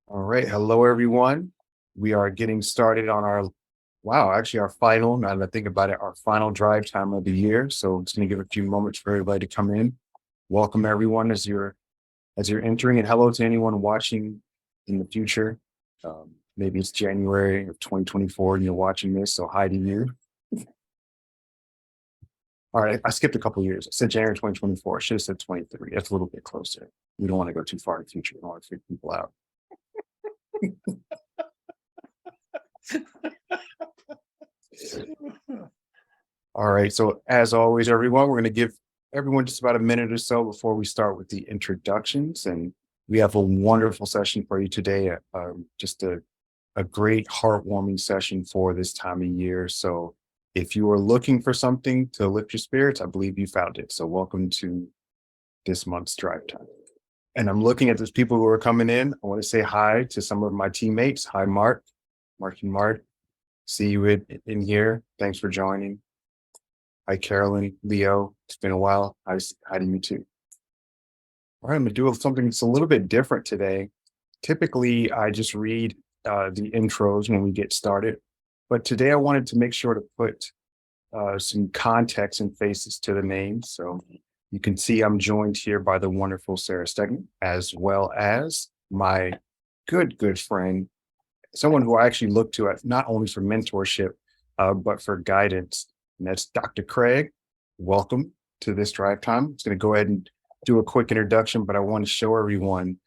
All right. Hello, everyone. We are getting started on our final, now that I think about it, our final drive time of the year. So it's going to give a few moments for everybody to come in. Welcome, everyone, as you're entering, and hello to anyone watching in the future. Maybe it's January of 2024 and you're watching this. So hi to you. All right. I skipped a couple years. I said January 2024. I should have said 23. That's a little bit closer. We don't want to go too far in the future. We don't want to freak people out. All right. So, as always, everyone, we're going to give everyone just about a minute or so before we start with the introductions. And we have a wonderful session for you today. Just a great, heartwarming session for this time of year. So, if you are looking for something to lift your spirits, I believe you found it. So, welcome to this month's drive time. And I'm looking at those people who are coming in. I want to say hi to some of my teammates. Hi, Mark and Mart. See you in here. Thanks for joining. Hi, Carolyn, Leo. It's been a while. Hi to you too. All right, I'm gonna do something that's a little bit different today. Typically, I just read the intros when we get started, but today I wanted to make sure to put some context and faces to the names. So you can see I'm joined here by the wonderful Sarah Stegman, as well as my good friend, someone who I actually look to at not only for mentorship, but for guidance. And that's Dr. Craig. Welcome to this drive time. I'm going to go ahead and do a quick introduction, but I want to show everyone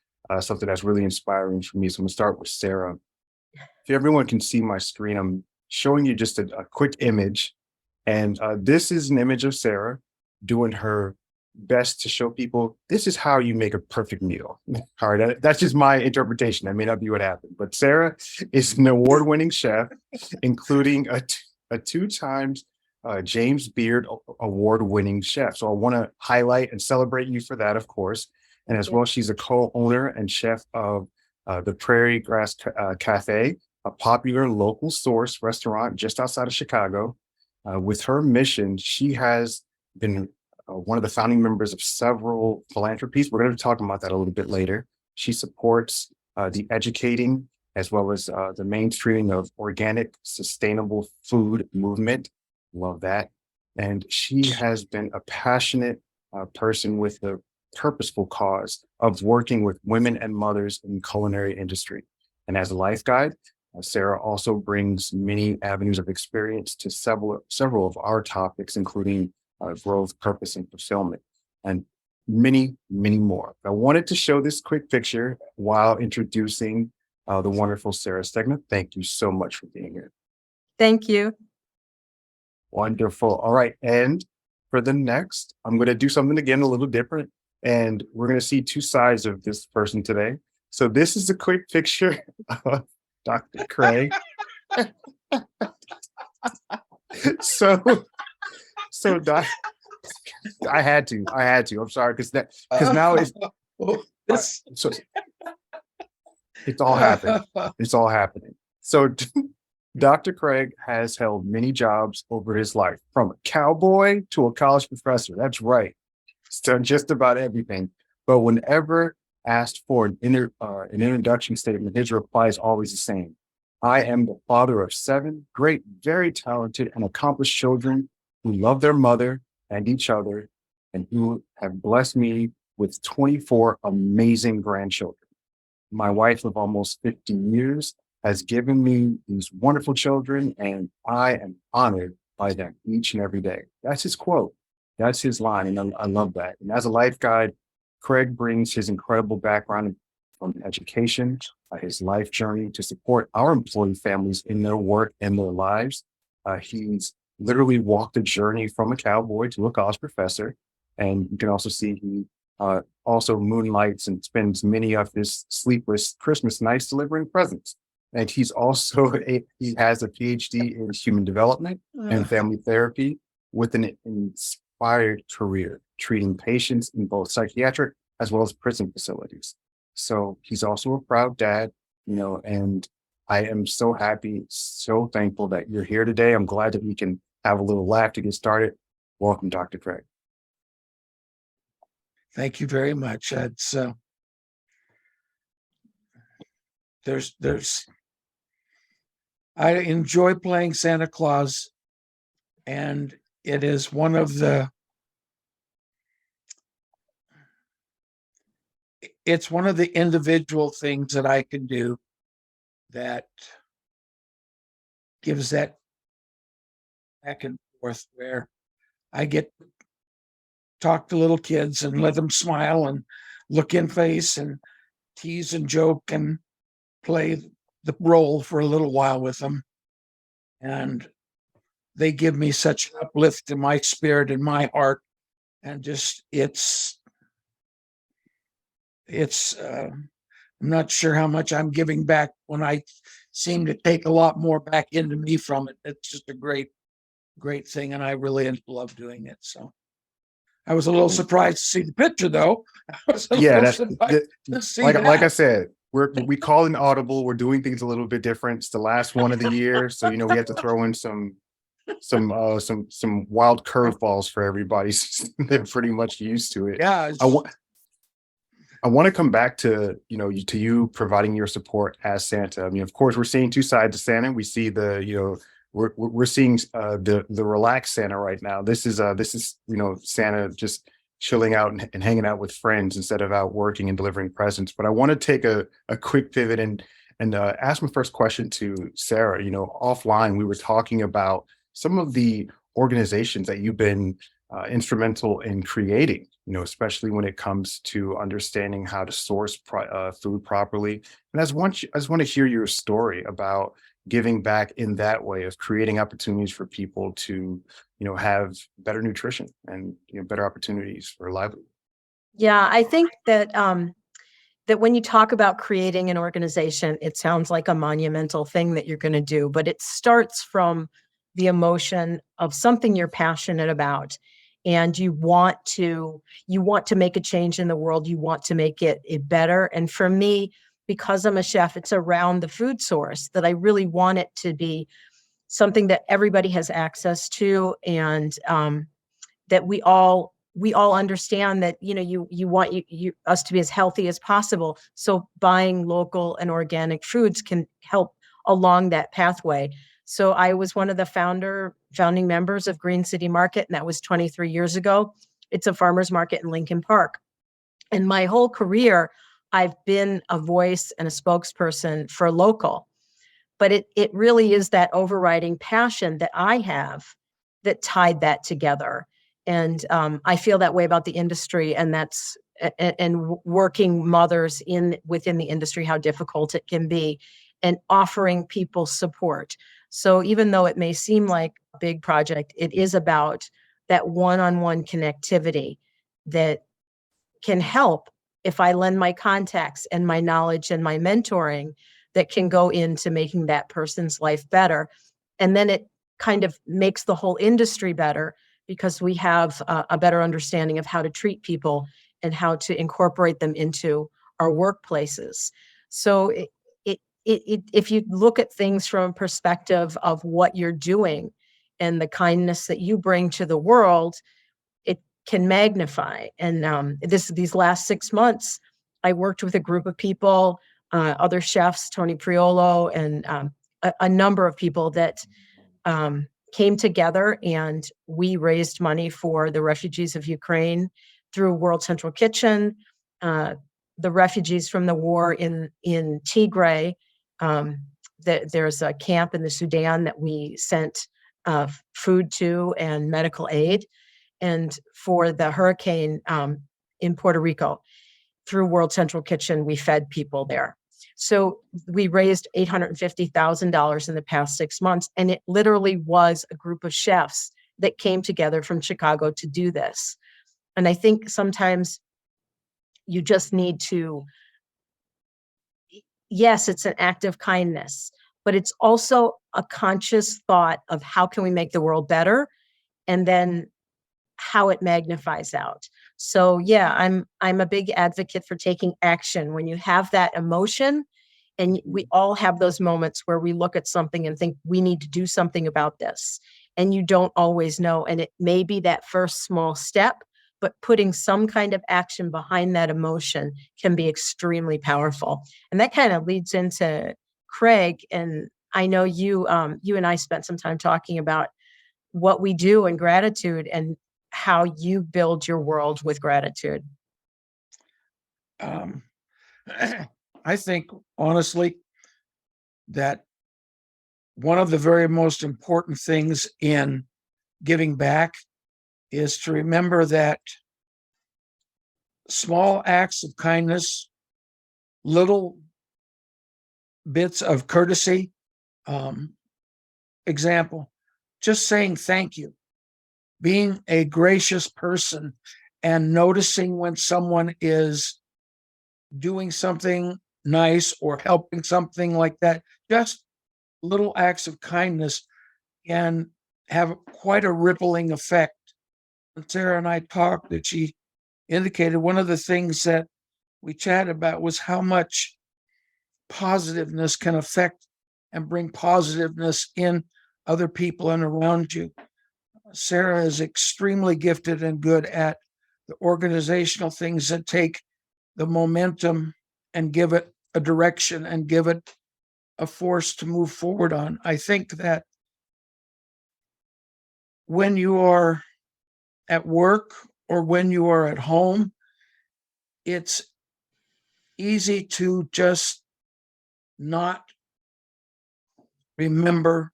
something that's really inspiring for me. So I'm going to start with Sarah. If everyone can see my screen, I'm showing you just a quick image. And this is an image of Sarah doing her best to show people this is how you make a perfect meal. All right, that's just my interpretation. That may not be what happened, but Sarah is an award-winning chef, including a two times James Beard award-winning chef. So I want to highlight and celebrate you for that, of course. And as well, she's a co-owner and chef of the Prairie Grass Cafe, a popular local source restaurant just outside of Chicago. With her mission, she has been one of the founding members of several philanthropies. We're going to be talking about that a little bit later. She supports the educating as well as the mainstreaming of organic, sustainable food movement. Love that. And she has been a passionate person with the purposeful cause of working with women and mothers in the culinary industry. And as a life guide, Sarah also brings many avenues of experience to several of our topics, including growth, purpose, and fulfillment, and many more. I wanted to show this quick picture while introducing the wonderful Sarah Stegman. Thank you so much for being here. Thank you. Wonderful. All right. And for the next, I'm going to do something again a little different. And we're going to see two sides of this person today. So this is a quick picture of Dr. Craig. so Doc, I had to. I'm sorry, because now so it's all happening. It's all happening. So Dr. Craig has held many jobs over his life, from a cowboy to a college professor. That's right. He's done just about everything. But whenever asked for an introduction statement, his reply is always the same. I am the father of 7 great, very talented, and accomplished children who love their mother and each other, and who have blessed me with 24 amazing grandchildren. My wife of almost 50 years has given me these wonderful children, and I am honored by them each and every day. That's his quote. That's his line, and I love that. And as a life guide, Craig brings his incredible background from education, his life journey to support our employee families in their work and their lives. He's literally walked the journey from a cowboy to a college professor. And you can also see he also moonlights and spends many of his sleepless Christmas nights delivering presents. And he's also he has a PhD in human development and family therapy with an inspired career treating patients in both psychiatric as well as prison facilities. So he's also a proud dad, and I am so happy, so thankful that you're here today. I'm glad that we can have a little laugh to get started. Welcome, Dr. Craig. Thank you very much. It's I enjoy playing Santa Claus, and it is one of the individual things that I can do that gives that back and forth, where I get to talk to little kids and let them smile and look in face and tease and joke and play the role for a little while with them. And they give me such an uplift in my spirit and my heart. And just, I'm not sure how much I'm giving back when I seem to take a lot more back into me from it. It's just a great thing. And I really love doing it. So I was a little surprised to see the picture, though. Like I said, we call an audible. We're doing things a little bit different. It's the last one of the year, so we have to throw in some wild curveballs for everybody. They're pretty much used to it. Yeah. I want to come back to you providing your support as Santa. I mean, of course, we're seeing two sides of Santa. We see we're seeing the relaxed Santa right now. This is Santa just chilling out and hanging out with friends instead of out working and delivering presents. But I want to take a quick pivot and ask my first question to Sarah. Offline we were talking about some of the organizations that you've been instrumental in creating. Especially when it comes to understanding how to source food properly. And I just want to hear your story about giving back in that way of creating opportunities for people to, have better nutrition and better opportunities for livelihood. Yeah, I think that that when you talk about creating an organization, it sounds like a monumental thing that you're going to do, but it starts from the emotion of something you're passionate about. And you want to make a change in the world. You want to make it better. And for me, because I'm a chef, it's around the food source that I really want it to be something that everybody has access to, and that we all understand that you want us to be as healthy as possible. So buying local and organic foods can help along that pathway. So I was one of the founding members of Green City Market, and that was 23 years ago. It's a farmer's market in Lincoln Park. And my whole career, I've been a voice and a spokesperson for local. But it really is that overriding passion that I have that tied that together. And I feel that way about the industry, and working mothers within the industry, how difficult it can be, and offering people support. So even though it may seem like a big project, it is about that one-on-one connectivity that can help if I lend my contacts and my knowledge and my mentoring that can go into making that person's life better. And then it kind of makes the whole industry better, because we have a better understanding of how to treat people and how to incorporate them into our workplaces. So if you look at things from a perspective of what you're doing and the kindness that you bring to the world, it can magnify. And these last 6 months, I worked with a group of people, other chefs, Tony Priolo, and a number of people that came together, and we raised money for the refugees of Ukraine through World Central Kitchen, the refugees from the war in Tigray. There's a camp in the Sudan that we sent food to and medical aid, and for the hurricane in Puerto Rico, through World Central Kitchen, we fed people there. So we raised $850,000 in the past 6 months, and it literally was a group of chefs that came together from Chicago to do this. And I think sometimes you just need to, yes, it's an act of kindness, but it's also a conscious thought of how can we make the world better, and then how it magnifies out. So yeah, I'm a big advocate for taking action. When you have that emotion, and we all have those moments where we look at something and think we need to do something about this, and you don't always know. And it may be that first small step, but putting some kind of action behind that emotion can be extremely powerful. And that kind of leads into Craig. And I know you and I spent some time talking about what we do in gratitude and how you build your world with gratitude. I think, honestly, that one of the very most important things in giving back is to remember that small acts of kindness, little bits of courtesy, example, just saying thank you, being a gracious person and noticing when someone is doing something nice or helping something like that, just little acts of kindness can have quite a rippling effect. And Sarah and I talked that she indicated one of the things that we chatted about was how much positiveness can affect and bring positiveness in other people and around you. Sarah is extremely gifted and good at the organizational things that take the momentum and give it a direction and give it a force to move forward on. I think that when you are at work or when you are at home, it's easy to just not remember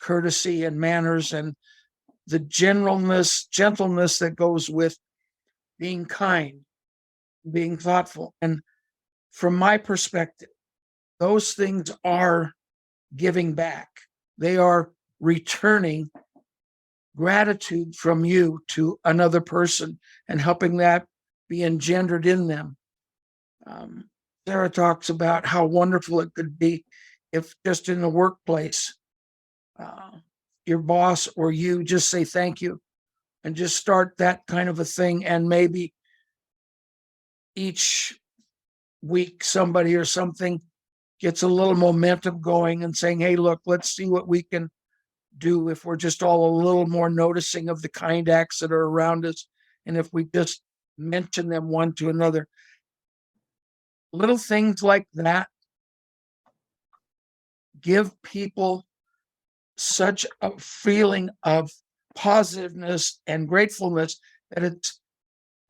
courtesy and manners and the gentleness that goes with being kind, being thoughtful. And from my perspective, those things are giving back. They are returning gratitude from you to another person and helping that be engendered in them. Sarah talks about how wonderful it could be if just in the workplace, your boss or you just say thank you and just start that kind of a thing. And maybe each week somebody or something gets a little momentum going and saying, hey, look, let's see what we can do if we're just all a little more noticing of the kind acts that are around us. And if we just mention them one to another, little things like that give people such a feeling of positiveness and gratefulness that it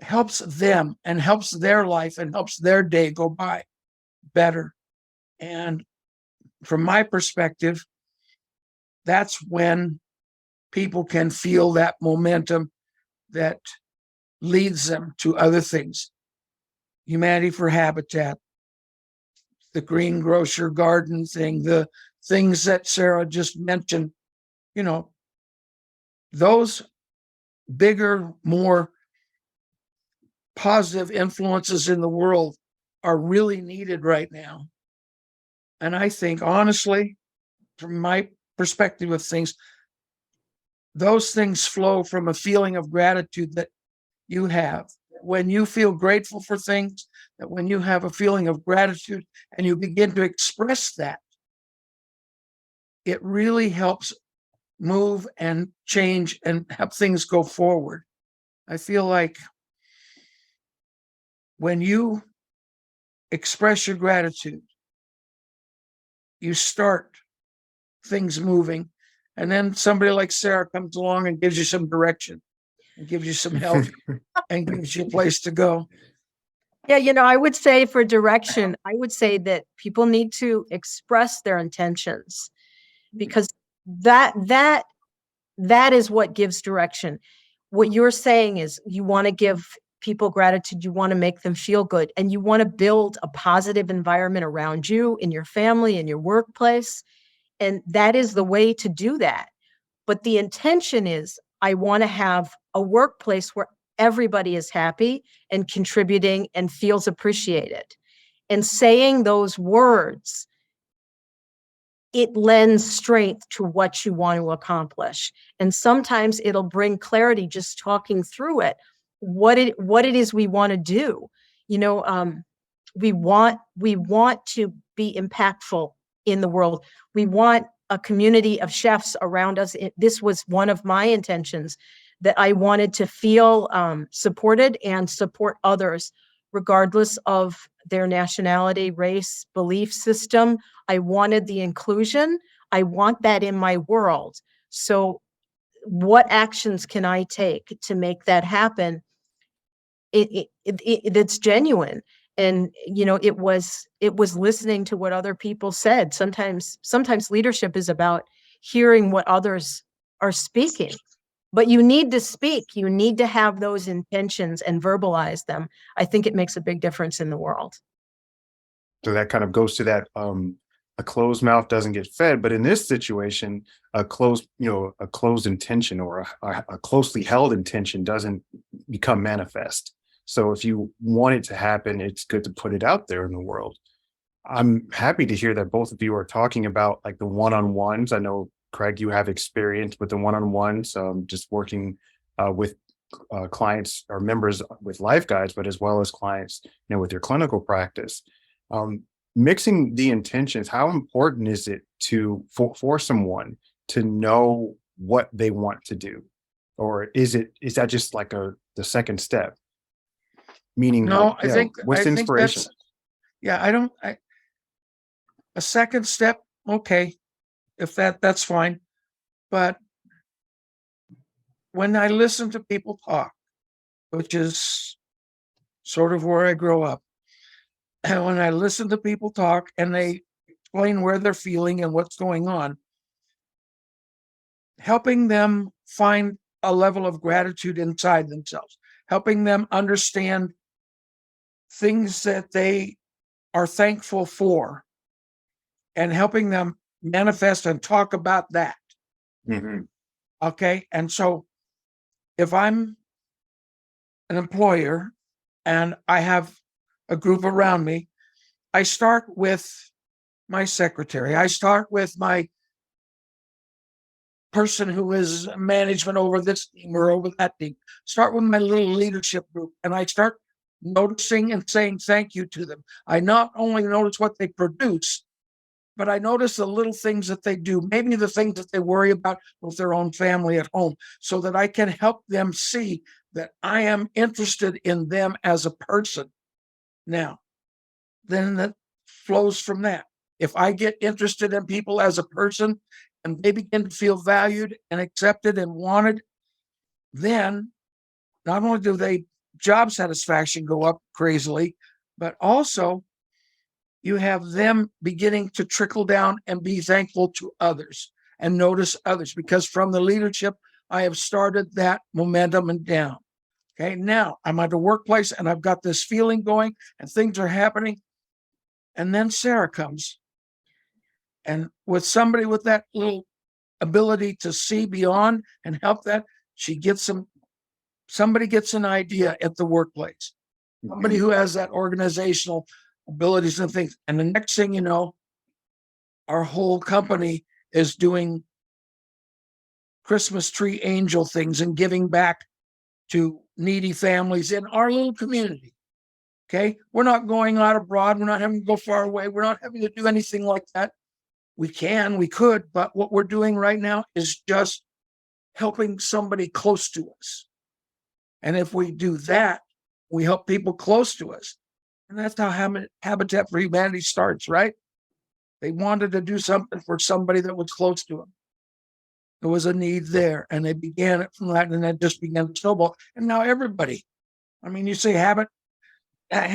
helps them and helps their life and helps their day go by better. And from my perspective, that's when people can feel that momentum that leads them to other things. Humanity for Habitat, the greengrocer garden thing, the things that Sarah just mentioned, those bigger, more positive influences in the world are really needed right now. And I think, honestly, from my perspective of things, those things flow from a feeling of gratitude that you have. When you feel grateful for things, that when you have a feeling of gratitude and you begin to express that, it really helps move and change and help things go forward. I feel like when you express your gratitude, you start things moving. And then somebody like Sarah comes along and gives you some direction and gives you some help and gives you a place to go. Yeah, I would say for direction, I would say that people need to express their intentions because that is what gives direction. What you're saying is you want to give people gratitude, you want to make them feel good, and you want to build a positive environment around you, in your family, in your workplace. And that is the way to do that. But the intention is, I want to have a workplace where everybody is happy and contributing and feels appreciated. And saying those words, it lends strength to what you want to accomplish. And sometimes it'll bring clarity just talking through it, what it is we want to do. We want to be impactful in the world. We want a community of chefs around us. This was one of my intentions, that I wanted to feel supported and support others, regardless of their nationality, race, belief system. I wanted the inclusion. I want that in my world. So what actions can I take to make that happen? It's genuine. And it was listening to what other people said. Sometimes leadership is about hearing what others are speaking, but you need to speak. You need to have those intentions and verbalize them. I think it makes a big difference in the world. So that kind of goes to that a closed mouth doesn't get fed, but in this situation, a closed intention or a closely held intention doesn't become manifest. So if you want it to happen, it's good to put it out there in the world. I'm happy to hear that both of you are talking about like the one-on-ones. I know, Craig, you have experience with the one-on-ones, just working with clients or members with LifeGuides, but as well as clients, with your clinical practice. Mixing the intentions, how important is it for someone to know what they want to do? Or is that just like the second step? Meaning, No, like, what's the inspiration? A second step, okay, if that's fine. But when I listen to people talk, which is sort of where I grew up, and when I listen to people talk and they explain where they're feeling and what's going on, helping them find a level of gratitude inside themselves, helping them understand things that they are thankful for, and helping them manifest and talk about that. Mm-hmm. Okay. And so if I'm an employer and I have a group around me, I start with my secretary. I start with my person who is management over this team or over that team. Start with my little leadership group, and I start noticing and saying thank you to them. I not only notice what they produce, but I notice the little things that they do, maybe the things that they worry about with their own family at home, so that I can help them see that I am interested in them as a person. Now, then that flows from that. If I get interested in people as a person and they begin to feel valued and accepted and wanted, then not only do they job satisfaction go up crazily, but also you have them beginning to trickle down and be thankful to others and notice others, because from the leadership, I have started that momentum and down. Okay, now I'm at the workplace and I've got this feeling going and things are happening. And then Sarah comes. And with somebody with that little ability to see beyond and help that, somebody gets an idea at the workplace. Somebody who has that organizational abilities and things. And the next thing you know, our whole company is doing Christmas tree angel things and giving back to needy families in our little community. Okay. We're not going out abroad. We're not having to go far away. We're not having to do anything like that. We could, but what we're doing right now is just helping somebody close to us. And if we do that, we help people close to us. And that's how Habitat for Humanity starts, right? They wanted to do something for somebody that was close to them. There was a need there, and they began it from that, and that just began to snowball. And now everybody, you say habit. I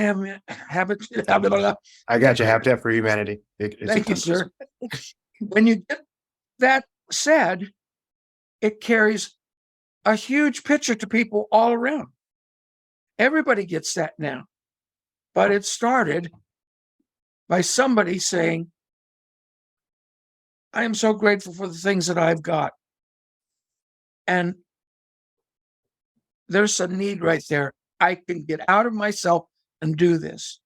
got you. Habitat for Humanity. Thank you, sir. When you get that said, it carries a huge picture to people all around. Everybody gets that now. But it started by somebody saying, I am so grateful for the things that I've got. And there's a need right there. I can get out of myself and do this.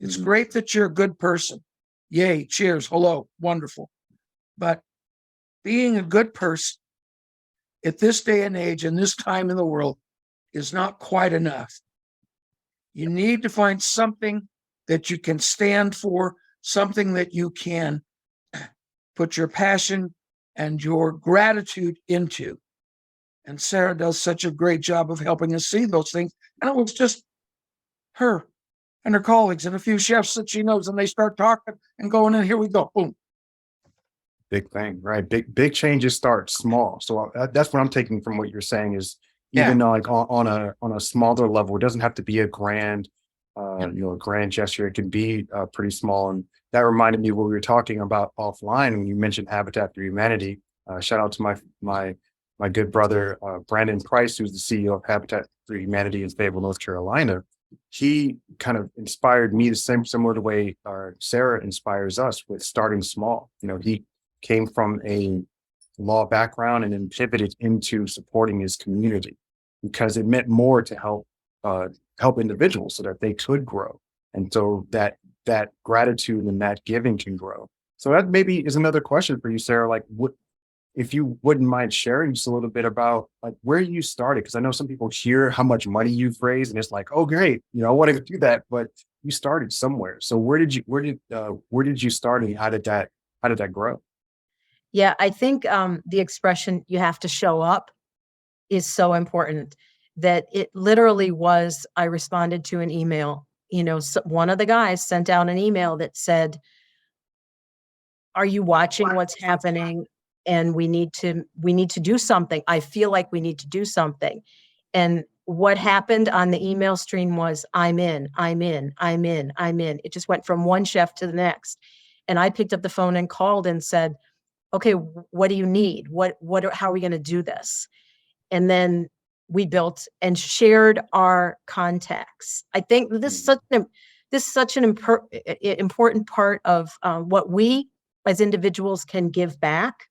It's great that you're a good person. Yay, cheers, hello, wonderful. But being a good person at this day and age and this time in the world is not quite enough. You need to find something that you can stand for, something that you can put your passion and your gratitude into. And Sarah does such a great job of helping us see those things. And it was just her and her colleagues and a few chefs that she knows, and they start talking and going, and here we go, boom. Big thing, right? Big changes start small. So that's what I'm taking from what you're saying is Yeah. even like on a smaller level, it doesn't have to be a grand, a grand gesture. It can be pretty small. And that reminded me what we were talking about offline when you mentioned Habitat for Humanity. Shout out to my good brother Brandon Price, who's the CEO of Habitat for Humanity in Fayetteville, North Carolina. He kind of inspired me the similar to the way Sarah inspires us with starting small. He came from a law background and then pivoted into supporting his community because it meant more to help individuals so that they could grow. And so that gratitude and that giving can grow. So that maybe is another question for you, Sarah. Like, what if you wouldn't mind sharing just a little bit about like where you started? Because I know some people hear how much money you've raised and it's like, oh great, I want to do that, but you started somewhere. So where did you start and how did that grow? Yeah, I think the expression "you have to show up" is so important. That it literally was. I responded to an email. One of the guys sent out an email that said, "Are you watching what's happening? And we need to do something. I feel like we need to do something." And what happened on the email stream was, "I'm in, I'm in, I'm in, I'm in." It just went from one chef to the next. And I picked up the phone and called and said, "Okay, what do you need? How are we going to do this?" And then we built and shared our contacts. I think this is such an important part of what we as individuals can give back.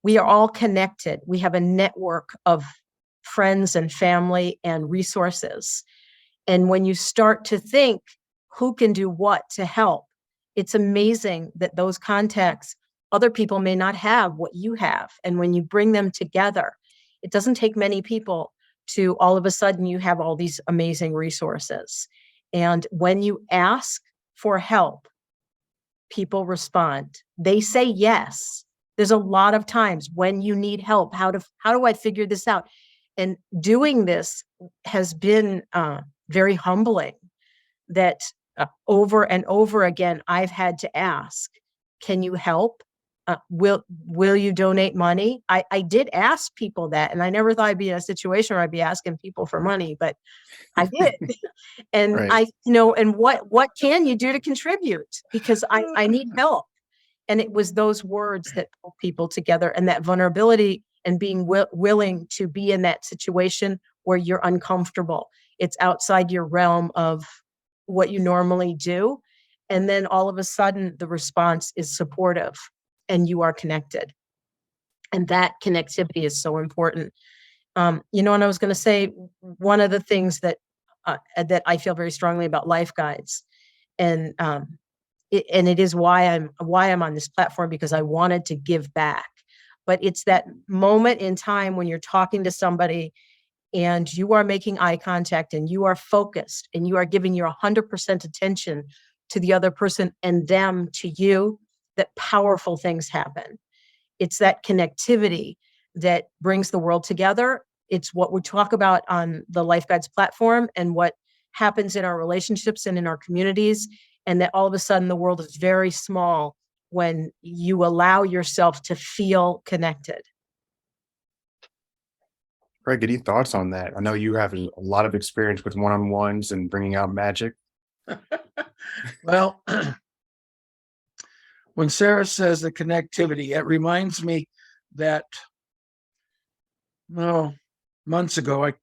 We are all connected. We have a network of friends and family and resources. And when you start to think who can do what to help, it's amazing that those contacts, other people may not have what you have. And when you bring them together, it doesn't take many people to all of a sudden you have all these amazing resources. And when you ask for help, people respond. They say yes. There's a lot of times when you need help. How do I figure this out? And doing this has been very humbling. That over and over again, I've had to ask, "Can you help? Will you donate money?" I did ask people that, and I never thought I'd be in a situation where I'd be asking people for money, but I did. And Right. and what can you do to contribute? Because I need help. And it was those words that pulled people together and that vulnerability and being willing to be in that situation where you're uncomfortable. It's outside your realm of what you normally do. And then all of a sudden the response is supportive and you are connected. And that connectivity is so important. And I was going to say one of the things that I feel very strongly about LifeGuides, and it is why I'm on this platform, because I wanted to give back. But it's that moment in time when you're talking to somebody and you are making eye contact and you are focused and you are giving your 100% attention to the other person and them to you, that powerful things happen. It's that connectivity that brings the world together. It's what we talk about on the LifeGuides platform and what happens in our relationships and in our communities. And that all of a sudden the world is very small when you allow yourself to feel connected. Craig, any thoughts on that? I know you have a lot of experience with one-on-ones and bringing out magic. Well, when Sarah says the connectivity, it reminds me that, months ago, I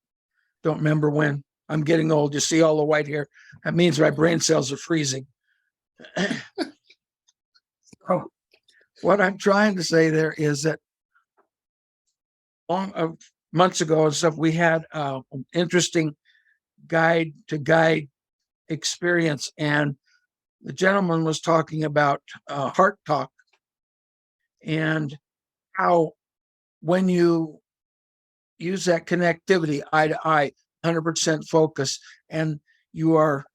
don't remember when. I'm getting old. You see all the white hair. That means my brain cells are freezing. So, what I'm trying to say there is that months ago and stuff, we had an interesting guide to guide experience, and the gentleman was talking about heart talk and how when you use that connectivity, eye to eye, 100% focus, and you are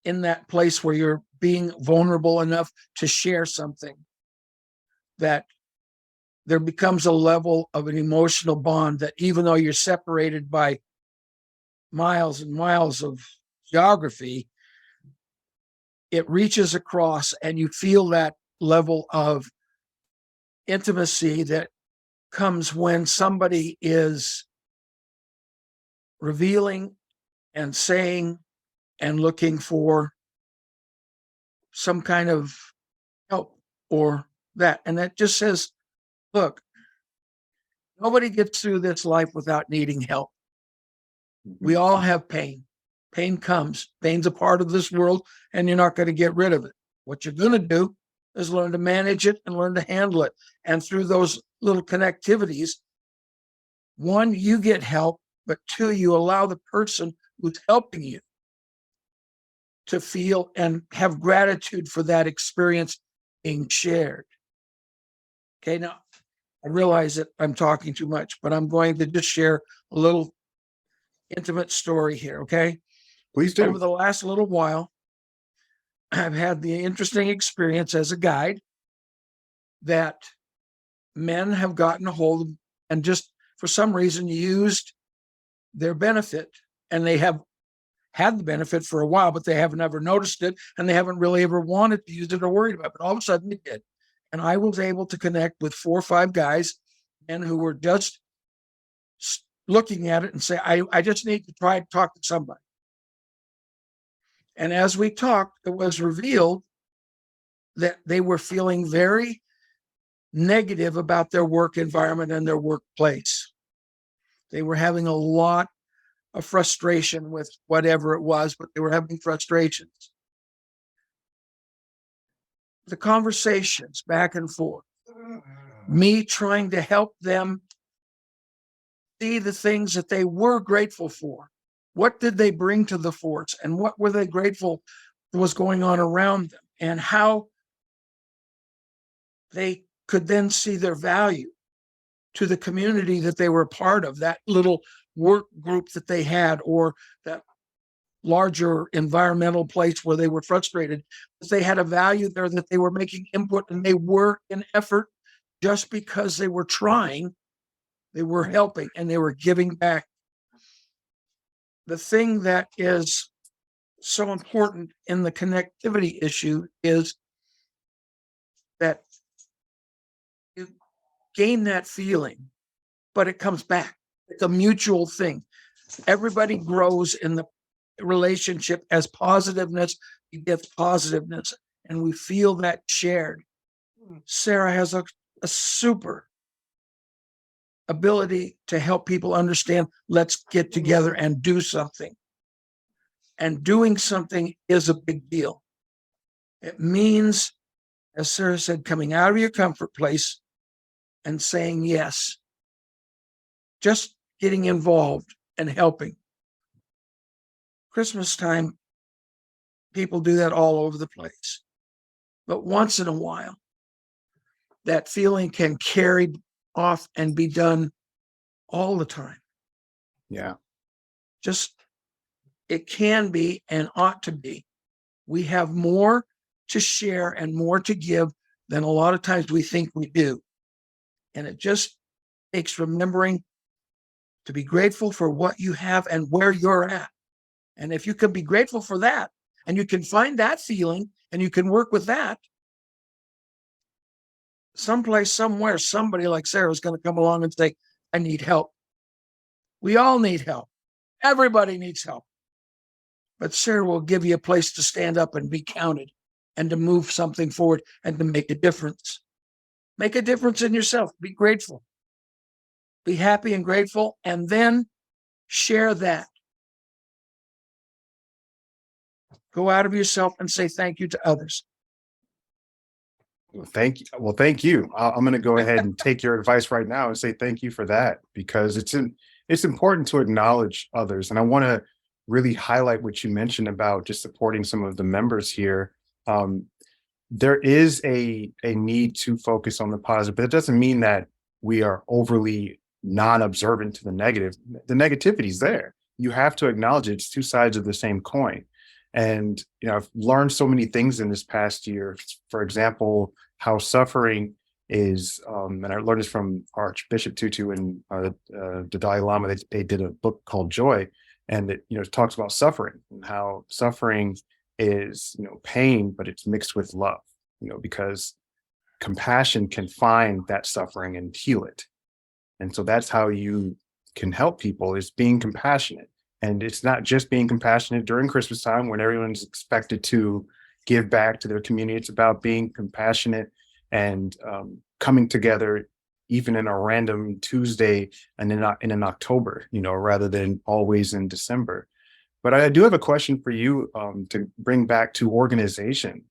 in that place where you're being vulnerable enough to share something, that there becomes a level of an emotional bond that even though you're separated by miles and miles of geography, it reaches across and you feel that level of intimacy that comes when somebody is revealing and saying and looking for some kind of help or that. And that just says, look, nobody gets through this life without needing help. We all have pain. Pain comes. Pain's a part of this world, and you're not going to get rid of it. What you're going to do is learn to manage it and learn to handle it. And through those little connectivities, one, you get help, but two, you allow the person who's helping you to feel and have gratitude for that experience being shared. Okay, now I realize that I'm talking too much, but I'm going to just share a little intimate story here, okay? Please do. Over the last little while, I've had the interesting experience as a guide that men have gotten a hold of and just for some reason used their benefit, and they have had the benefit for a while, but they haven't ever noticed it, and they haven't really ever wanted to use it or worried about it. But all of a sudden they did. And I was able to connect with 4 or 5 guys and who were just looking at it and say, I just need to try to talk to somebody. And as we talked, it was revealed that they were feeling very negative about their work environment and their workplace. They were having a lot of frustration with whatever it was, but they were having frustrations. The conversations back and forth, me trying to help them see the things that they were grateful for. What did they bring to the force, and what were they grateful was going on around them, and how they could then see their value to the community that they were a part of, that little work group that they had, or that larger environmental place where they were frustrated. They had a value there, that they were making input and they were in effort. Just because they were trying, they were helping and they were giving back. The thing that is so important in the connectivity issue is that you gain that feeling, but it comes back. It's a mutual thing. Everybody grows in the relationship as positiveness begets positiveness, and we feel that shared. Sarah has a super ability to help people understand, let's get together and do something. And doing something is a big deal. It means, as Sarah said, coming out of your comfort place and saying yes. Just getting involved and helping. Christmas time, people do that all over the place. But once in a while, that feeling can carry off and be done all the time. Yeah. Just, it can be and ought to be. We have more to share and more to give than a lot of times we think we do. And it just takes remembering to be grateful for what you have and where you're at. And if you can be grateful for that, and you can find that feeling and you can work with that, someplace, somewhere, somebody like Sarah is going to come along and say, I need help. We all need help. Everybody needs help. But Sarah will give you a place to stand up and be counted and to move something forward and to make a difference. Make a difference in yourself. Be grateful. Be happy and grateful, and then share that. Go out of yourself and say thank you to others. Well, thank you. Well, thank you. I'm going to go ahead and take your advice right now and say thank you for that, because it's important to acknowledge others. And I want to really highlight what you mentioned about just supporting some of the members here. There is a need to focus on the positive, but it doesn't mean that we are overly non-observant to the negative. The negativity is there. You have to acknowledge it. It's 2 sides of the same coin. And, I've learned so many things in this past year. For example, how suffering is, and I learned this from Archbishop Tutu and the Dalai Lama. They did a book called Joy, and it talks about suffering and how suffering is pain, but it's mixed with love. Because compassion can find that suffering and heal it. And so that's how you can help people, is being compassionate. And it's not just being compassionate during Christmas time when everyone's expected to give back to their community. It's about being compassionate and coming together even in a random Tuesday and in an October, rather than always in December. But I do have a question for you to bring back to organization.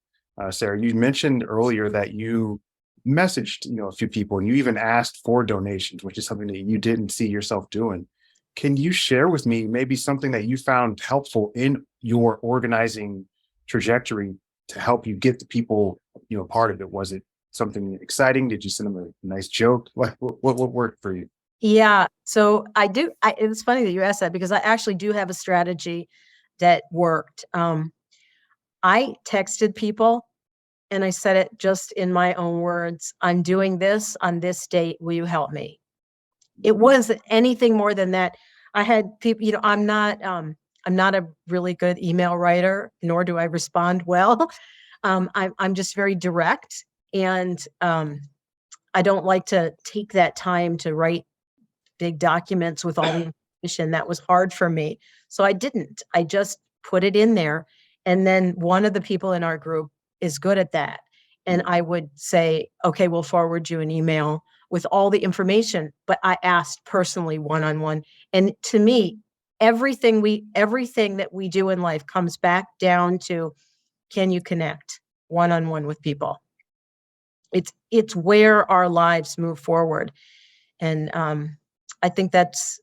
Sarah, you mentioned earlier that you messaged, a few people, and you even asked for donations, which is something that you didn't see yourself doing. Can you share with me maybe something that you found helpful in your organizing trajectory to help you get the people, part of it? Was it something exciting? Did you send them a nice joke? What worked for you? Yeah. So it's funny that you asked that, because I actually do have a strategy that worked. I texted people and I said it just in my own words. I'm doing this on this date. Will you help me? It wasn't anything more than that. I had people, I'm not a really good email writer, nor do I respond well. I'm just very direct, and I don't like to take that time to write big documents with all the information. That was hard for me. So I didn't. I just put it in there. And then one of the people in our group is good at that. And I would say, okay, we'll forward you an email with all the information. But I asked personally one-on-one. And to me, everything that we do in life comes back down to, can you connect one-on-one with people? It's where our lives move forward. And I think that's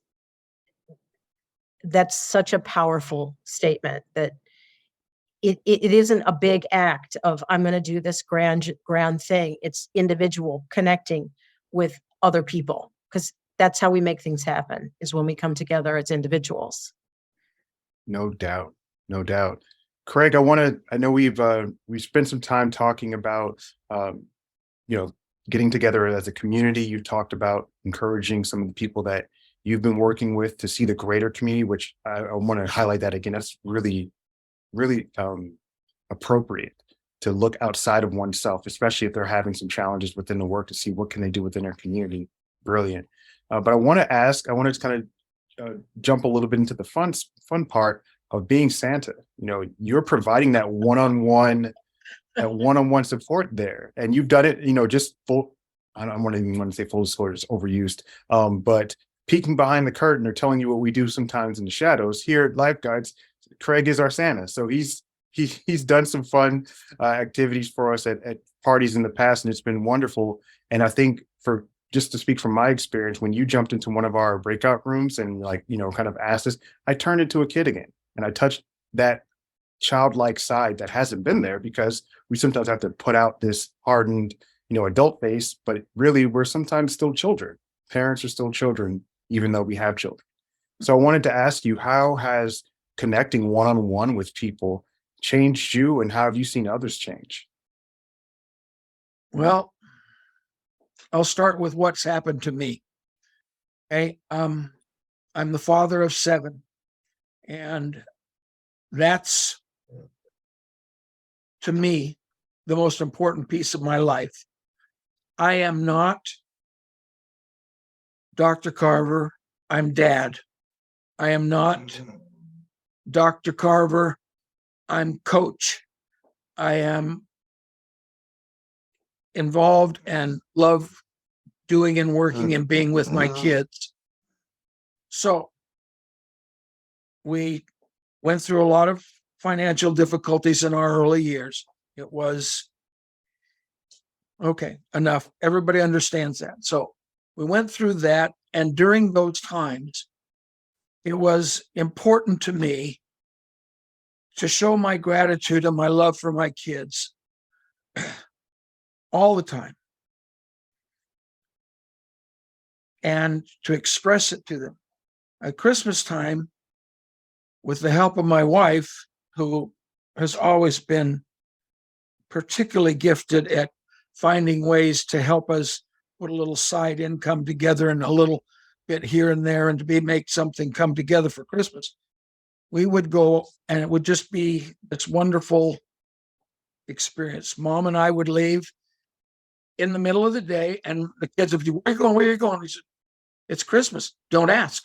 such a powerful statement, that it isn't a big act of, I'm going to do this grand thing. It's individual connecting with other people, because that's how we make things happen, is when we come together as individuals. No doubt. No doubt. Craig, I know we've spent some time talking about, getting together as a community. You talked about encouraging some of the people that you've been working with to see the greater community, which I want to highlight that again. That's really, really appropriate to look outside of oneself, especially if they're having some challenges within the work, to see what can they do within their community. Brilliant. But I want to kind of jump a little bit into the fun part of being Santa. You're providing that one-on-one support there, and you've done it. Just full. I don't even want to say full disclosure, it's overused. But peeking behind the curtain or telling you what we do sometimes in the shadows here at LifeGuides, Craig is our Santa. So he's done some fun activities for us at parties in the past, and it's been wonderful. And I think, for just to speak from my experience, when you jumped into one of our breakout rooms and kind of asked us, I turned into a kid again, and I touched that childlike side that hasn't been there, because we sometimes have to put out this hardened, adult face, but really we're sometimes still children. Parents are still children, even though we have children. So I wanted to ask you, how has connecting one-on-one with people changed you, and how have you seen others change? Well, I'll start with what's happened to me. Okay. I'm the father of 7, and that's, to me, the most important piece of my life. I am not Dr. Carver, I'm Dad. I am not Dr. Carver, I'm Coach. I am involved and love doing and working and being with my kids. So we went through a lot of financial difficulties in our early years. It was, okay, enough. Everybody understands that. So we went through that. And during those times, it was important to me to show my gratitude and my love for my kids all the time, and to express it to them. At Christmas time, with the help of my wife, who has always been particularly gifted at finding ways to help us put a little side income together and a little bit here and there and to make something come together for Christmas, we would go and it would just be this wonderful experience. Mom and I would leave in the middle of the day and the kids would be, where are you going? Where are you going? We said, it's Christmas. Don't ask.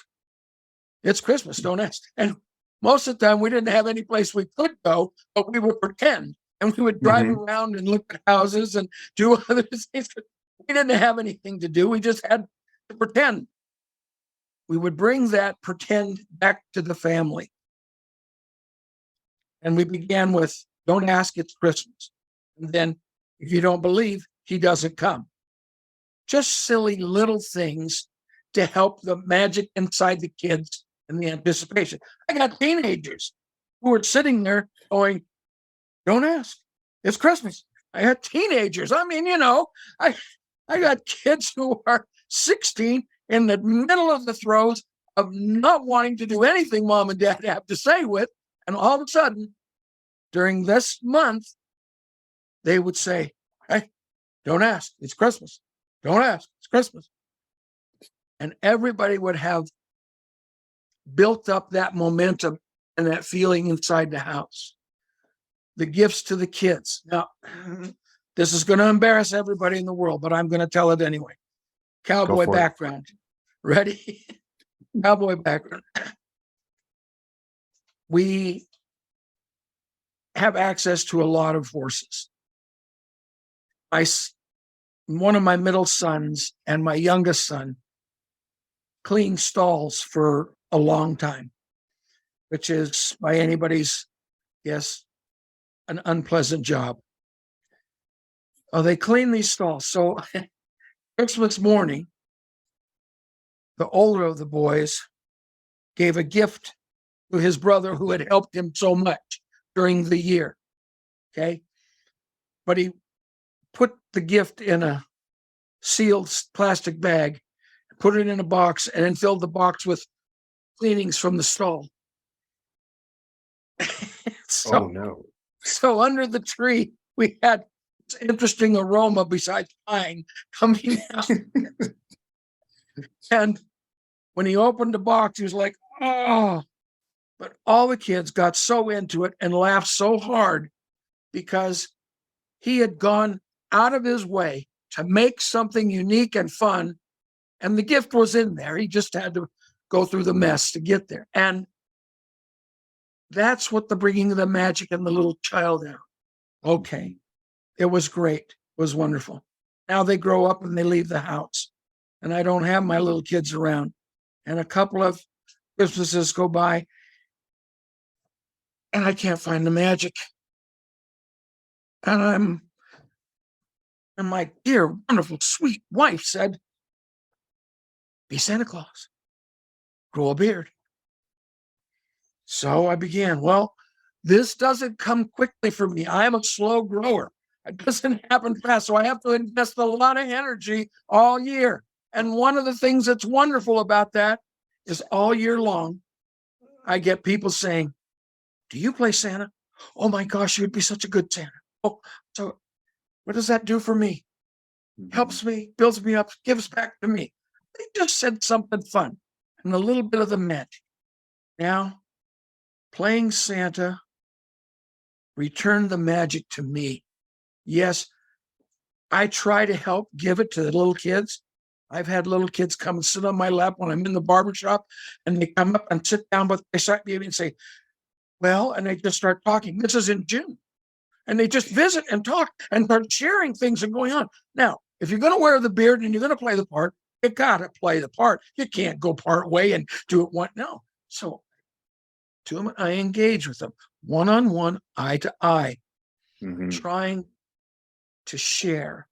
It's Christmas. Don't ask. And most of the time we didn't have any place we could go, but we would pretend and we would drive around and look at houses and do other things. We didn't have anything to do. We just had to pretend. We would bring that pretend back to the family. And we began with, don't ask, it's Christmas. And then if you don't believe, he doesn't come. Just silly little things to help the magic inside the kids and the anticipation. I got teenagers who are sitting there going, don't ask, it's Christmas. I had teenagers. I mean, I got kids who are 16 in the middle of the throes of not wanting to do anything mom and dad have to say with. And all of a sudden, during this month, they would say, hey, don't ask, it's Christmas. Don't ask, it's Christmas. And everybody would have built up that momentum and that feeling inside the house. The gifts to the kids. Now, this is going to embarrass everybody in the world, but I'm going to tell it anyway. Cowboy background. Ready? Cowboy background. We have access to a lot of horses. One of my middle sons and my youngest son cleaned stalls for a long time, which is, by anybody's guess, an unpleasant job. Oh, they clean these stalls. So Christmas morning, the older of the boys gave a gift to his brother who had helped him so much during the year. Okay. But he put the gift in a sealed plastic bag, put it in a box, and then filled the box with cleanings from the stall. Oh no. So under the tree, we had this interesting aroma besides pine coming out. And when he opened the box, he was like, oh. But all the kids got so into it and laughed so hard because he had gone out of his way to make something unique and fun. And the gift was in there. He just had to go through the mess to get there. And that's what the bringing of the magic in the little child out. Okay. It was great. It was wonderful. Now they grow up and they leave the house. And I don't have my little kids around. And a couple of Christmases go by and I can't find the magic. And my dear, wonderful, sweet wife said, be Santa Claus, grow a beard. So I began, well, this doesn't come quickly for me. I am a slow grower. It doesn't happen fast. So I have to invest a lot of energy all year. And one of the things that's wonderful about that is all year long, I get people saying, do you play Santa? Oh my gosh, you'd be such a good Santa. Oh, so what does that do for me? Helps me, builds me up, gives back to me. They just said something fun and a little bit of the magic. Now, playing Santa returned the magic to me. Yes, I try to help give it to the little kids. I've had little kids come and sit on my lap when I'm in the barbershop, and they come up and sit down beside me and say, well, and they just start talking. This is in June. And they just visit and talk and start sharing things and going on. Now, if you're going to wear the beard and you're going to play the part, you got to play the part. You can't go part way and do it one. No. So to them, I engage with them one-on-one, eye to eye, trying to share.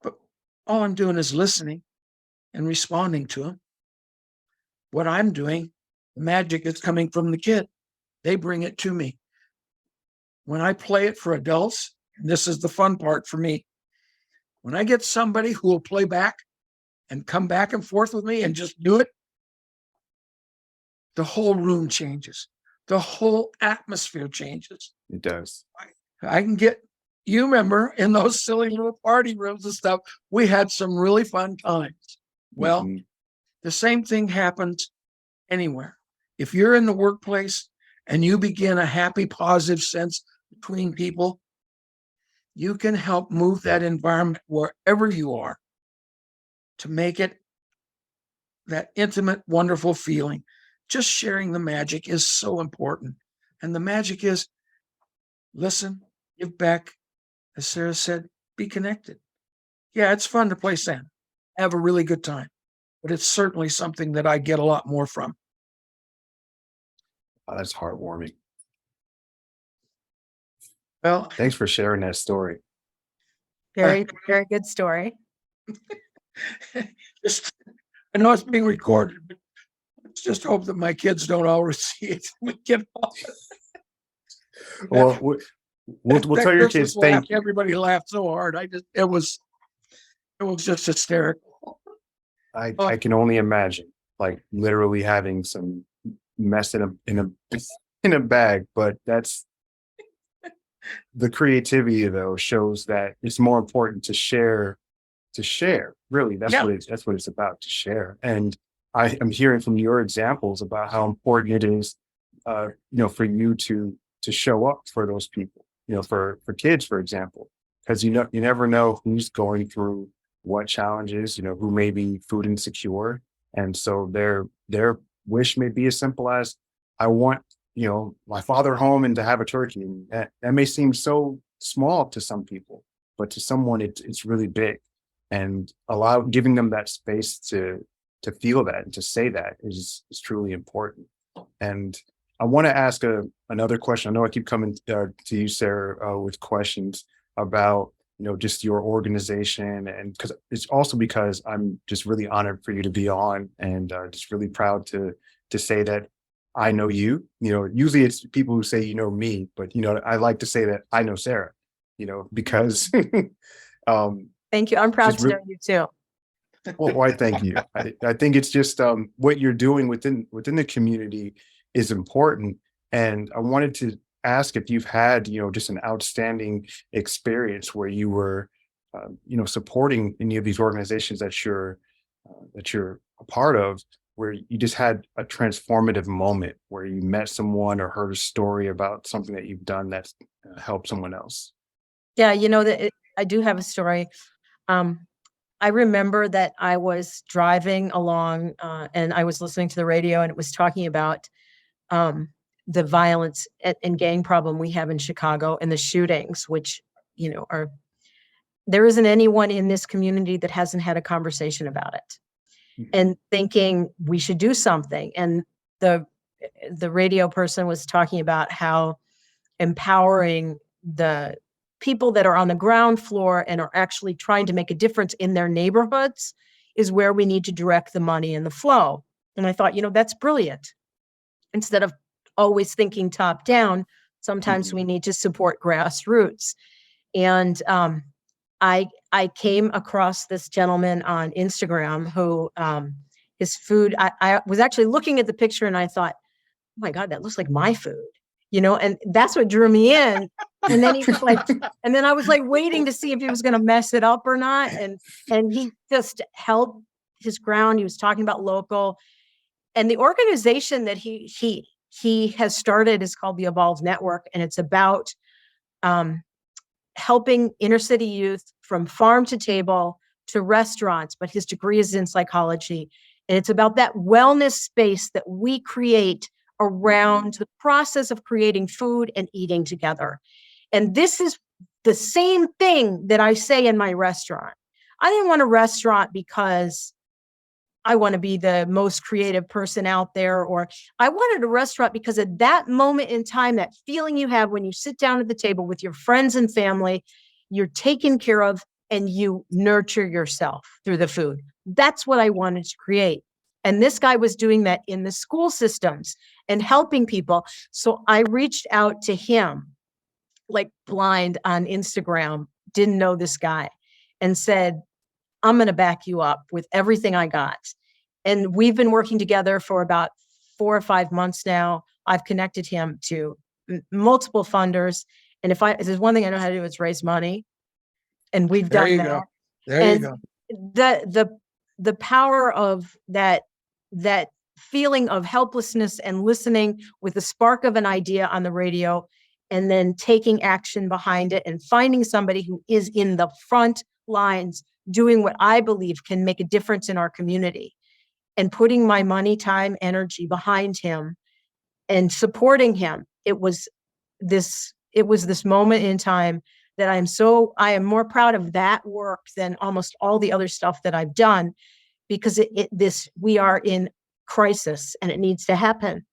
But all I'm doing is listening and responding to them. What I'm doing, the magic is coming from the kid. They bring it to me. When I play it for adults, and this is the fun part for me, when I get somebody who will play back and come back and forth with me and just do it, the whole room changes. The whole atmosphere changes. It does. I can get you remember in those silly little party rooms and stuff, we had some really fun times. Well, Mhm. the same thing happens anywhere. If you're in the workplace and you begin a happy, positive sense between people, you can help move that environment wherever you are to make it that intimate, wonderful feeling. Just sharing the magic is so important. And the magic is listen, give back, as Sarah said, be connected. Yeah, it's fun to play sand, have a really good time, but it's certainly something that I get a lot more from. Oh, that's heartwarming. Well, Thanks for sharing that story. Very, very good story. just I know it's being recorded, but let's just hope that my kids don't always see it. We get off. Well, we'll That tell your Christmas kids laugh, thank you. everybody laughed so hard. It was just hysterical. I can only imagine, like literally having some mess in a bag, but that's the creativity though shows that it's more important to share. Really, Yeah. that's what it's about, to share. And I am hearing from your examples about how important it is, for you to show up for those people, for kids, for example, because you never know who's going through what challenges, who may be food insecure, and so their wish may be as simple as, I want, my father home and to have a turkey, and that may seem so small to some people, but to someone it's really big, and giving them that space to feel that and to say that is truly important. And I want to ask another question. I know I keep coming to you, Sarah, with questions about just your organization, and because I'm just really honored for you to be on, and just really proud to say that I know you. Usually it's people who say me, but I like to say that I know Sarah. Because um, Thank you. I'm proud just to know you too. well, why, thank you. I think it's just what you're doing within the community is important. And I wanted to ask if you've had, just an outstanding experience where you were, supporting any of these organizations that you're a part of, where you just had a transformative moment where you met someone or heard a story about something that you've done that's helped someone else. Yeah, I do have a story. Um, I remember that I was driving along, and I was listening to the radio, and it was talking about um, the violence and gang problem we have in Chicago and the shootings, which are there isn't anyone in this community that hasn't had a conversation about it Mhm. and thinking we should do something. And the the radio person was talking about how empowering the people that are on the ground floor and are actually trying to make a difference in their neighborhoods is where we need to direct the money and the flow. And I thought, that's brilliant. Instead of always thinking top down, sometimes Mhm. we need to support grassroots. And I came across this gentleman on Instagram who his food. I was actually looking at the picture and I thought, oh my God, that looks like my food, and that's what drew me in. And then he was like, and then I was like waiting to see if he was going to mess it up or not. And he just held his ground. He was talking about local, and the organization that he has started is called the Evolve Network, and it's about um, helping inner city youth from farm to table to restaurants. But his degree is in psychology, and it's about that wellness space that we create around the process of creating food and eating together. And this is the same thing that I say in my restaurant. I didn't want a restaurant because I want to be the most creative person out there, or I wanted a restaurant because at that moment in time, that feeling you have when you sit down at the table with your friends and family, you're taken care of and you nurture yourself through the food. That's what I wanted to create. And this guy was doing that in the school systems and helping people. So I reached out to him like blind on Instagram, didn't know this guy, and said, I'm going to back you up with everything I got. And we've been working together for about 4 or 5 months now. I've connected him to multiple funders, And if there's one thing I know how to do, it's raise money. And we've There done you that. go. There you And go. the power of that feeling of helplessness and listening with the spark of an idea on the radio, and then taking action behind it and finding somebody who is in the front lines doing what I believe can make a difference in our community, and putting my money, time, energy behind him and supporting him. It was this moment in time that I am more proud of that work than almost all the other stuff that I've done, because we are in crisis and it needs to happen.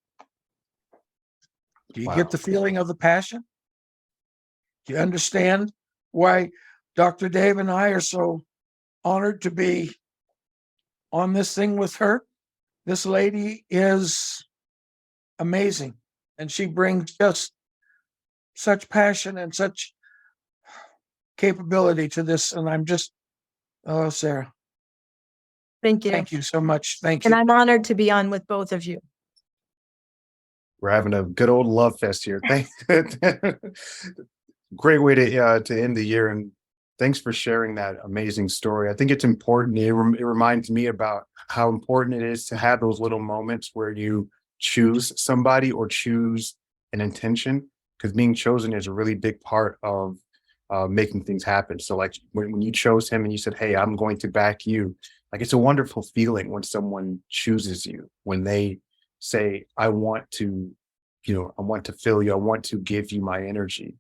Do you Wow. get the feeling of the passion? Do you understand why Dr. Dave and I are so honored to be on this thing with her? This lady is amazing, and she brings just such passion and such capability to this. And I'm just, oh, Sarah, Thank you. thank you so much. Thank And you. I'm honored to be on with both of you. We're having a good old love fest here. Thanks. Great way to end the year, and thanks for sharing that amazing story. I think it's important. It reminds me about how important it is to have those little moments where you choose somebody or choose an intention, because being chosen is a really big part of making things happen. So like when you chose him and you said, hey, I'm going to back you, like it's a wonderful feeling when someone chooses you, when they say, I want to fill you, I want to give you my energy.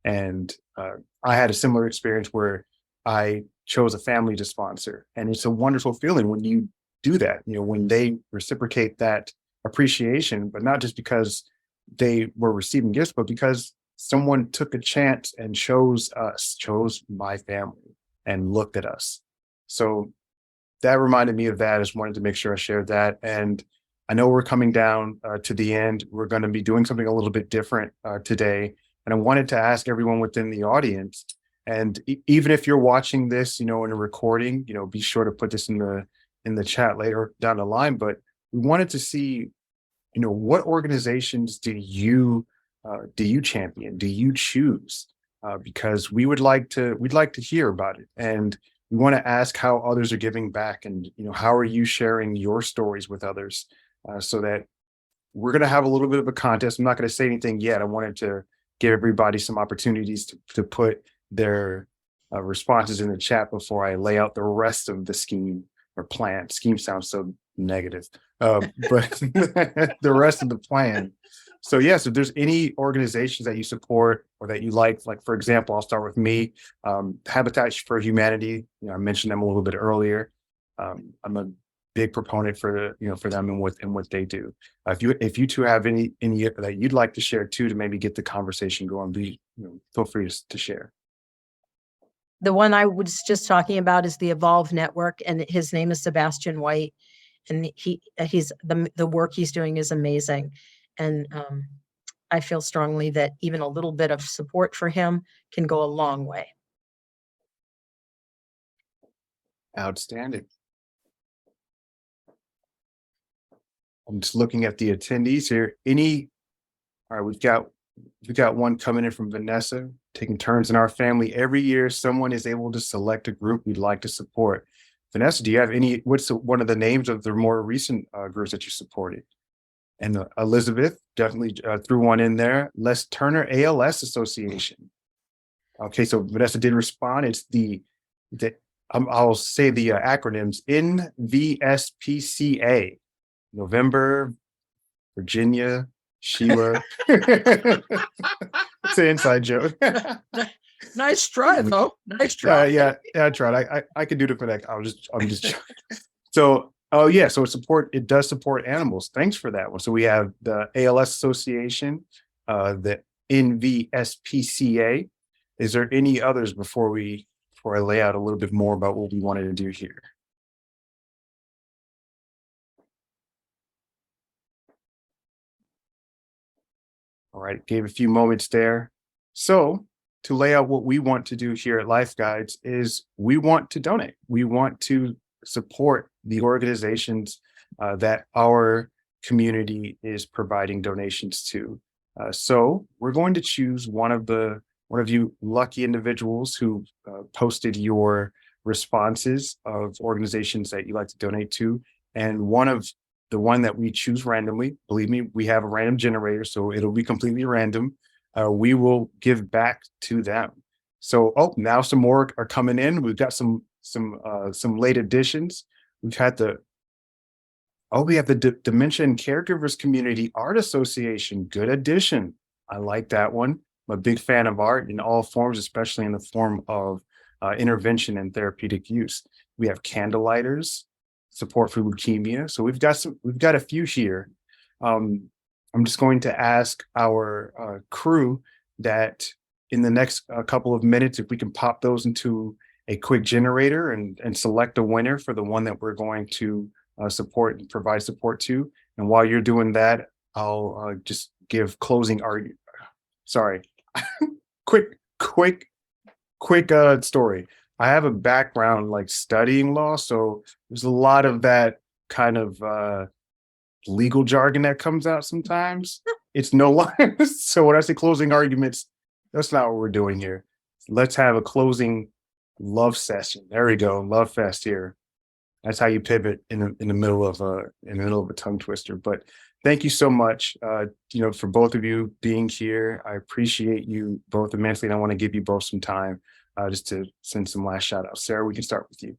And I had a similar experience where I chose a family to sponsor. And it's a wonderful feeling when you do that, when they reciprocate that appreciation, but not just because they were receiving gifts, but because someone took a chance and chose us, chose my family, and looked at us. So that reminded me of that. I just wanted to make sure I shared that. And I know we're coming down to the end. We're going to be doing something a little bit different today. And I wanted to ask everyone within the audience, and even if you're watching this, in a recording, be sure to put this in the chat later down the line. But we wanted to see, what organizations do you champion? Do you choose? Because we'd like to hear about it, and we want to ask how others are giving back, and how are you sharing your stories with others, so that we're going to have a little bit of a contest. I'm not going to say anything yet. I wanted to give everybody some opportunities to put their responses in the chat before I lay out the rest of the scheme or plan. Scheme sounds so negative, but the rest of the plan. So yes, if there's any organizations that you support or that you like for example, I'll start with me, Habitat for Humanity. I mentioned them a little bit earlier. I'm a big proponent for them and what they do. If you two have any that you'd like to share too, to maybe get the conversation going, feel free to share. The one I was just talking about is the Evolve Network, and his name is Sebastian White, and he's the work he's doing is amazing. And I feel strongly that even a little bit of support for him can go a long way. Outstanding. I'm just looking at the attendees here. All right, we've got one coming in from Vanessa, taking turns in our family. Every year, someone is able to select a group we'd like to support. Vanessa, do you have what's one of the names of the more recent groups that you supported? And Elizabeth definitely threw one in there. Les Turner ALS Association. Okay, so Vanessa did respond. It's I'll say the acronyms: NVSPCA. November, Virginia, Sheila. It's an inside joke. Nice try, though. Nice try. Yeah, I tried. I could do it for that. I'm just joking. So, oh yeah, so it does support animals. Thanks for that one. So we have the ALS Association, the NVSPCA. Is there any others before I lay out a little bit more about what we wanted to do here? All right, gave a few moments there. So to lay out what we want to do here at LifeGuides is we want to donate. We want to support the organizations that our community is providing donations to. So we're going to choose one of the one of you lucky individuals who posted your responses of organizations that you like to donate to. And the one that we choose randomly, believe me, we have a random generator, so it'll be completely random. We will give back to them. So, now some more are coming in. We've got some late additions. We have the Dementia and Caregivers Community Art Association. Good addition. I like that one. I'm a big fan of art in all forms, especially in the form of intervention and therapeutic use. We have Candlelighters, support for leukemia. So we've got a few here. I'm just going to ask our crew that in the next couple of minutes, if we can pop those into a quick generator and select a winner for the one that we're going to support and provide support to. And while you're doing that, I'll just give closing argument. Sorry, quick story. I have a background like studying law, so there's a lot of that kind of legal jargon that comes out sometimes. It's no longer. So when I say closing arguments, that's not what we're doing here. Let's have a closing love session. There we go, love fest here. That's how you pivot in the middle of a tongue twister. But thank you so much, for both of you being here. I appreciate you both immensely, and I want to give you both some time just to send some last shout outs. Sarah, we can start with you.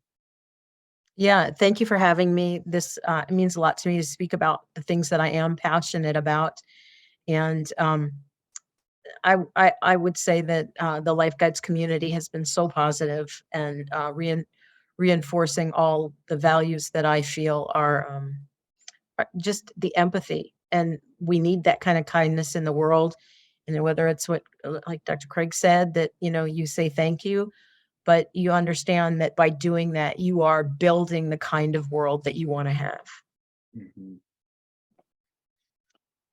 Yeah, thank you for having me. This it means a lot to me to speak about the things that I am passionate about. And I would say that the LifeGuides community has been so positive and reinforcing all the values that I feel are just the empathy. And we need that kind of kindness in the world. And whether it's what, like Dr. Craig said, that, you say thank you, but you understand that by doing that, you are building the kind of world that you want to have. Mhm.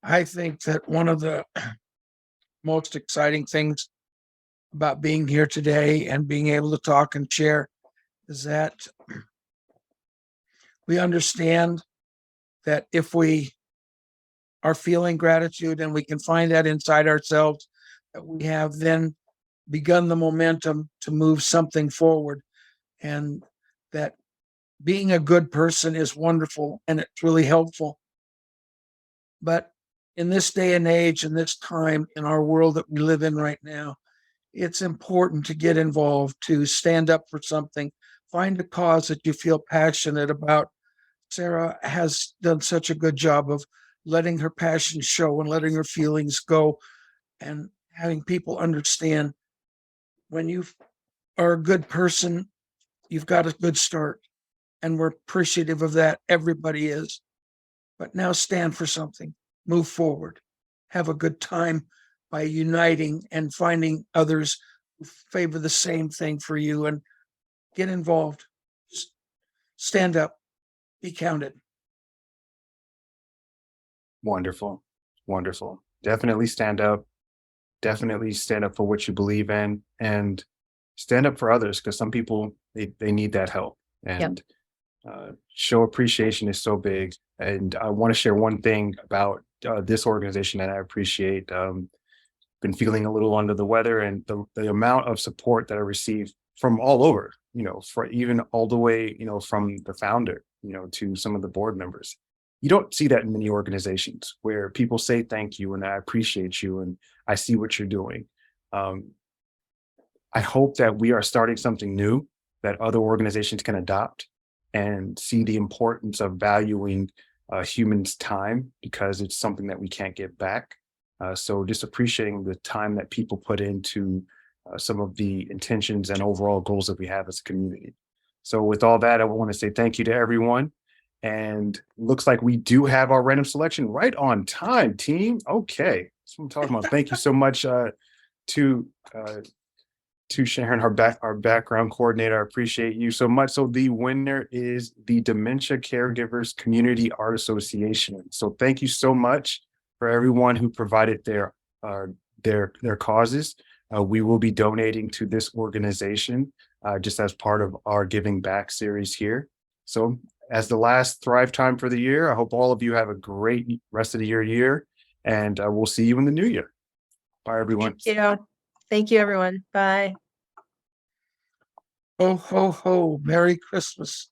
I think that one of the most exciting things about being here today and being able to talk and share is that we understand that if we are feeling gratitude and we can find that inside ourselves, that we have then begun the momentum to move something forward. And that being a good person is wonderful and it's really helpful. But in this day and age, in this time, in our world that we live in right now, it's important to get involved, to stand up for something, find a cause that you feel passionate about. Sarah has done such a good job of letting her passion show and letting her feelings go and having people understand when you are a good person, you've got a good start. And we're appreciative of that. Everybody is. But now stand for something, move forward, have a good time by uniting and finding others who favor the same thing for you and get involved. Just stand up, be counted. Wonderful. Definitely stand up. Definitely stand up for what you believe in, and stand up for others, because some people they need that help. And show appreciation is so big. And I want to share one thing about this organization that I appreciate. Been feeling a little under the weather, and the amount of support that I receive from all over, for even all the way, from the founder, to some of the board members. You don't see that in many organizations where people say thank you and I appreciate you and I see what you're doing. I hope that we are starting something new that other organizations can adopt and see the importance of valuing humans' time, because it's something that we can't get back. So just appreciating the time that people put into some of the intentions and overall goals that we have as a community. So with all that, I want to say thank you to everyone. And looks like we do have our random selection right on time, team. Okay, that's what I'm talking about. Thank you so much to Sharon, our background coordinator. I appreciate you so much. So the winner is the Dementia Caregivers Community Art Association. So thank you so much for everyone who provided their causes. We will be donating to this organization just as part of our Giving Back series here. So as the last Thrive time for the year, I hope all of you have a great rest of the year, and we'll see you in the new year. Bye, everyone. Thank you. Thank you, everyone. Bye. Ho, ho, ho. Merry Christmas.